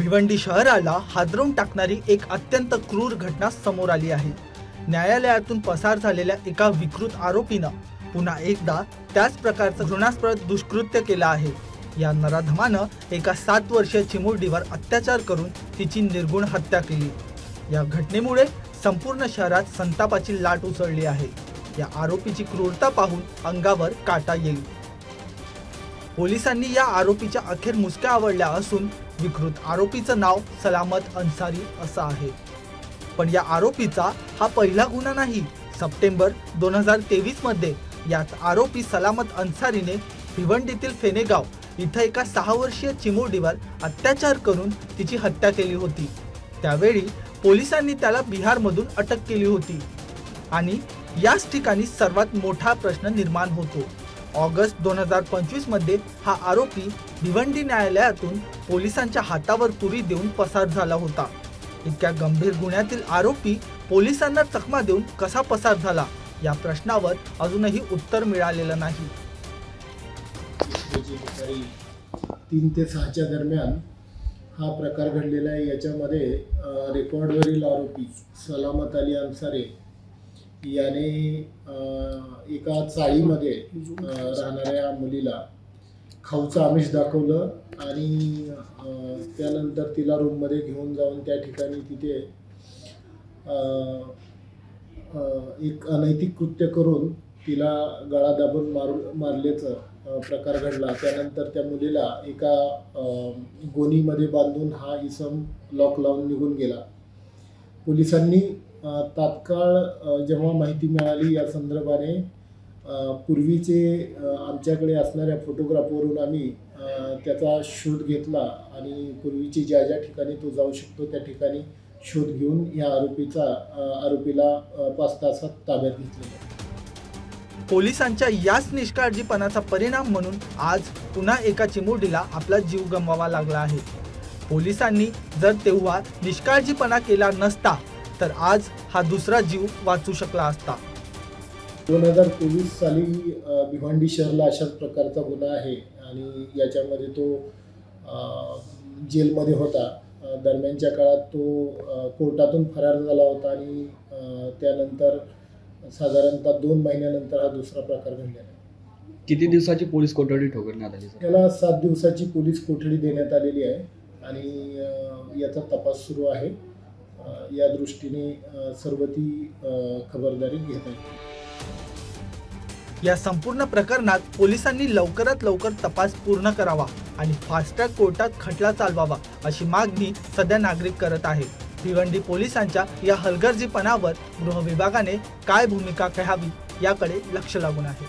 भिवंडी शहराला हादरवून टाकणारी एक अत्यंत क्रूर घटना समोर आली आहे। न्यायालयातून पसार झालेल्या एका विकृत आरोपीनं पुन्हा एकदा त्याच प्रकारचं घृणास्पद दुष्कृत्य केलं आहे। या नराधमानं एका 7 वर्षीय चिमुरडीवर अत्याचार करून तिची निर्गुण हत्या केली। या घटनेमुळे संपूर्ण शहरात संतापाची लाट उसळली आहे। या आरोपीची क्रूरता पाहून अंगावर काटा येईल। पोलिसांनी या आरोपीच्या अखेर मुसक्या आवळल्या असून विकृत आरोपीचं नाव सलामत अन्सारी असं आहे। पण या आरोपीचा हा पहिला गुन्हा नाही। सप्टेंबर 2023 मध्ये याच आरोपी सलामत अन्सारीने भिवंडीतील फेनेगाव इथं एका 6 वर्षीय चिमुरडीवर अत्याचार करून तिची हत्या केली होती। त्यावेळी पोलिसांनी त्याला बिहारमधून अटक केली होती आणि याच ठिकाणी सर्वात मोठा प्रश्न निर्माण होतो। ऑगस्ट 2025 मध्ये हा आरोपी भिवंडी न्यायालयातून पोलिसांच्या हातावर तुरी देऊन पसार झाला होता। इतक्या गंभीर गुन्ह्यातील आरोपी पोलिसांना चकमा देऊन कसा पसार झाला या प्रश्नावर अजूनही उत्तर मिळालेलं नाही। 3 ते 6च्या दरम्यान हा प्रकार घडलेला आहे। याच्यामध्ये रेकॉर्डवरील आरोपी सलामत अली अन्सारी याने एका चाळीमध्ये राहणाऱ्या मुलीला खाऊचं आमिष दाखवलं आणि त्यानंतर तिला रूममध्ये घेऊन जाऊन त्या ठिकाणी तिथे एक अनैतिक कृत्य करून तिला गळा दाबून मारल्याचं प्रकार घडला। त्यानंतर त्या मुलीला एका गोणीमध्ये बांधून हा इसम लॉक लावून निघून गेला। पोलिसांनी तात्काळ जेव्हा माहिती मिळाली या संदर्भाने पूर्वीचे आमच्याकडे असणाऱ्या फोटोग्राफवरून आम्ही त्याचा शोध घेतला आणि पूर्वीची ज्या ज्या ठिकाणी तो जाऊ शकतो त्या ठिकाणी शोध घेऊन या आरोपीला 5 तासात ताब्यात घेतलं। पोलिसांच्या याच निष्काळजीपणाचा परिणाम म्हणून आज पुन्हा एका चिमुरडीला आपला जीव गमवावा लागला आहे। पोलिसांनी जर तेव्हा निष्काळजीपणा केला नसता तर आज हा दुसरा जीव वाचू शकला असता। 2024 साली भिवंडी शहराला अशाच प्रकारचा गुन्हा आहे आणि याच्यामध्ये तो जेलमध्ये होता। दरम्यानच्या काळात तो कोर्टातून फरार झाला होता आणि त्यानंतर साधारणतः 2 महिन्यानंतर हा दुसरा प्रकार घडलेला आहे। किती दिवसाची पोलीस कोठडी ठोकरण्यात आली? त्याला 7 दिवसाची पोलीस कोठडी देण्यात आलेली आहे आणि याचा तपास सुरू आहे। या दृष्टीने सर्व ती खबरदारी घेत आहे। या संपूर्ण प्रकरणात पोलिसांनी लवकरात लवकर तपास पूर्ण करावा आणि फास्ट ट्रॅक कोर्टात खटला चालवावा अशी मागणी सध्या नागरिक करत आहेत। भिवंडी पोलिसांच्या या हलगर्जीपणावर गृह विभागाने काय भूमिका घ्यावी याकडे लक्ष लागून आहे।